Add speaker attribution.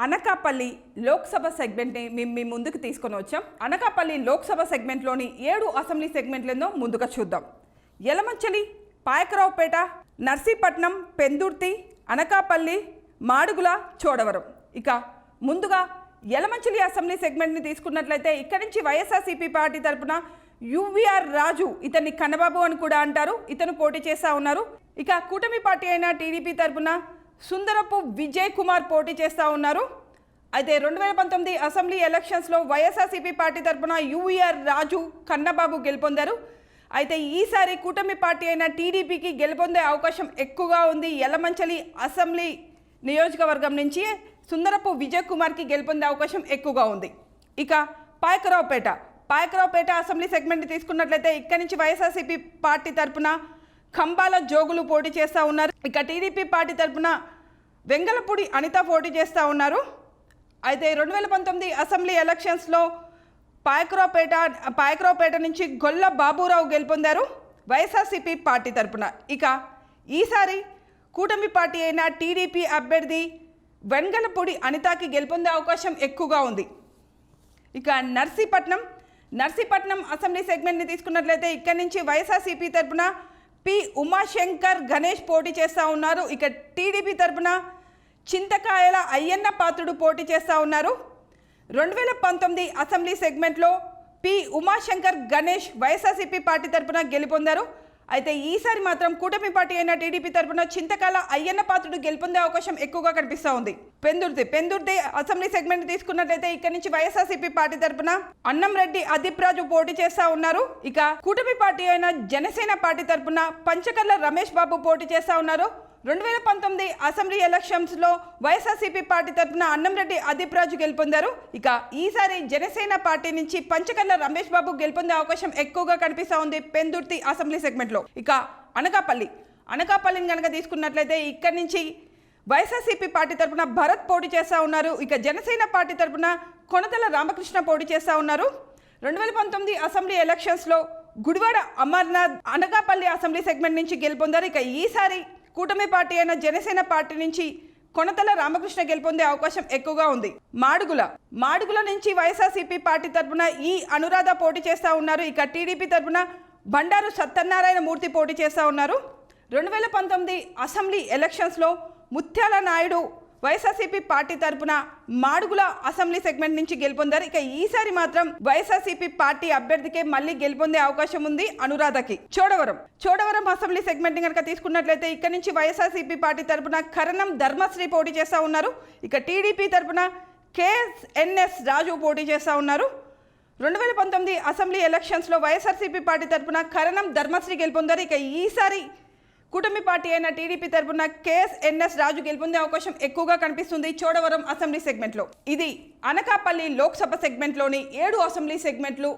Speaker 1: అనకాపల్లి లోక్సభ సెగ్మెంట్ని మేము మీ ముందుకు తీసుకొని వచ్చాం. అనకాపల్లి లోక్సభ సెగ్మెంట్లోని 7 అసెంబ్లీ సెగ్మెంట్లను ముందుగా చూద్దాం. యలమంచిలి, పాయకరావుపేట, నర్సీపట్నం, పెందుర్తి, అనకాపల్లి, మాడుగుల, చోడవరం. ఇక ముందుగా యలమంచిలి అసెంబ్లీ సెగ్మెంట్ని తీసుకున్నట్లయితే ఇక్కడి నుంచి వైఎస్ఆర్సీపీ పార్టీ తరపున యువిఆర్ రాజు, ఇతన్ని కన్నబాబు అని కూడా అంటారు, ఇతను పోటీ చేస్తూ ఉన్నారు. ఇక కూటమి పార్టీ అయిన టీడీపీ తరపున సుందరపు విజయ్ కుమార్ పోటీ చేస్తూ ఉన్నారు. అయితే 2019 అసెంబ్లీ ఎలక్షన్స్లో వైఎస్ఆర్సీపీ పార్టీ తరపున యువిఆర్ రాజు, కన్నబాబు గెలుపొందారు. అయితే ఈసారి కూటమి పార్టీ అయిన టీడీపీకి గెలుపొందే అవకాశం ఎక్కువగా ఉంది. యలమంచిలి అసెంబ్లీ నియోజకవర్గం నుంచి సుందరపు విజయ్ కుమార్కి గెలుపొందే అవకాశం ఎక్కువగా ఉంది. ఇక పాయకరావుపేట అసెంబ్లీ సెగ్మెంట్ని తీసుకున్నట్లయితే ఇక్కడి నుంచి వైఎస్ఆర్సీపీ పార్టీ తరపున కంబాల జోగులు పోటీ చేస్తూ ఉన్నారు. ఇక టీడీపీ పార్టీ తరపున వెంగళపూడి అనిత పోటీ చేస్తూ అయితే 2019 అసెంబ్లీ ఎలక్షన్స్లో పాయకరావుపేట నుంచి గొల్ల బాబురావు గెలుపొందారు వైఎస్ఆర్సీపీ పార్టీ తరపున. ఇక ఈసారి కూటమి పార్టీ అయిన టీడీపీ అభ్యర్థి వెంగళపూడి అనితకి గెలుపొందే అవకాశం ఎక్కువగా ఉంది. ఇక నర్సీపట్నం అసెంబ్లీ సెగ్మెంట్ని తీసుకున్నట్లయితే ఇక్కడి నుంచి వైఎస్ఆర్సీపీ తరపున పి ఉమాశంకర్ గణేష్ పోటీ చేస్తూ ఉన్నారు. ఇక టీడీపీ తరపున చింతకాయల అయ్యన్న పాత్రుడు పోటీ చేస్తూ ఉన్నారు. 2019 అసెంబ్లీ సెగ్మెంట్లో పి ఉమాశంకర్ గణేష్ వైఎస్ఆర్సీపీ పార్టీ తరపున గెలుపొందారు. అయితే ఈసారి మాత్రం కూటమి పార్టీ అయిన టీడీపీ తరపున చింతకాయల అయ్యన్న పాత్రుడు గెలుపొందే అవకాశం ఎక్కువగా కనిపిస్తూ ఉంది. పెందుర్తి అసెంబ్లీ సెగ్మెంట్ తీసుకున్నట్లయితే ఇక్కడి నుంచి వైఎస్ఆర్సీపీ పార్టీ తరపున అన్నంరెడ్డి అదీప్ రాజు పోటీ చేస్తూ ఉన్నారు. ఇక కూటమి పార్టీ అయిన జనసేన పార్టీ తరపున పంచకర్ల రమేష్ బాబు పోటీ చేస్తూ ఉన్నారు. 2019 అసెంబ్లీ ఎలక్షన్స్లో వైఎస్ఆర్సీపీ పార్టీ తరపున అన్నంరెడ్డి అదీప్ రాజు గెలుపొందారు. ఇక ఈసారి జనసేన పార్టీ నుంచి పంచకర్ల రమేష్ బాబు గెలుపొందే అవకాశం ఎక్కువగా కనిపిస్తూ ఉంది పెందుర్తి అసెంబ్లీ సెగ్మెంట్లో. ఇక అనకాపల్లిని కనుక తీసుకున్నట్లయితే ఇక్కడి నుంచి వైఎస్ఆర్సీపీ పార్టీ తరపున భరత్ పోటీ చేస్తూ ఉన్నారు. ఇక జనసేన పార్టీ తరపున కొనతల రామకృష్ణ పోటీ చేస్తూ ఉన్నారు. 2019 అసెంబ్లీ ఎలక్షన్స్లో గుడివాడ అమర్నాథ్ అనకాపల్లి అసెంబ్లీ సెగ్మెంట్ నుంచి గెలుపొందారు. ఇక ఈసారి కూటమి పార్టీ అయిన జనసేన పార్టీ నుంచి కొనతల రామకృష్ణ గెలుపొందే అవకాశం ఎక్కువగా ఉంది. మాడుగుల నుంచి వైఎస్ఆర్సీపీ పార్టీ తరపున ఈ అనురాధ పోటీ చేస్తూ ఉన్నారు. ఇక టీడీపీ తరపున బండారు సత్యనారాయణ మూర్తి పోటీ చేస్తూ ఉన్నారు. 2019 అసెంబ్లీ ఎలక్షన్స్లో ముత్యాల నాయుడు వైఎస్ఆర్సీపీ పార్టీ తరపున మాడుగుల అసెంబ్లీ సెగ్మెంట్ నుంచి గెలుపొందారు. ఇక ఈసారి మాత్రం వైఎస్ఆర్సీపీ పార్టీ అభ్యర్థికే మళ్ళీ గెలుపొందే అవకాశం ఉంది అనురాధకి. చోడవరం అసెంబ్లీ సెగ్మెంట్ కనుక తీసుకున్నట్లయితే ఇక్కడ నుంచి వైఎస్ఆర్సీపీ పార్టీ తరపున కరణం ధర్మశ్రీ పోటీ చేస్తూ ఉన్నారు. ఇక టీడీపీ తరపున కేఎస్ఎన్ఎస్ రాజు పోటీ చేస్తూ ఉన్నారు. 2019 అసెంబ్లీ ఎలక్షన్స్లో వైఎస్ఆర్సీపీ పార్టీ తరపున కరణం ధర్మశ్రీ గెలుపొందారు. ఇక ఈసారి కూటమి పార్టీ అయిన టీడీపీ తరపున కేఎస్ఎన్ఎస్ రాజు గెలుపొందే అవకాశం ఎక్కువగా కనిపిస్తుంది చోడవరం అసెంబ్లీ సెగ్మెంట్లో. ఇది అనకాపల్లి లోక్సభ సెగ్మెంట్లోని 7 అసెంబ్లీ సెగ్మెంట్లు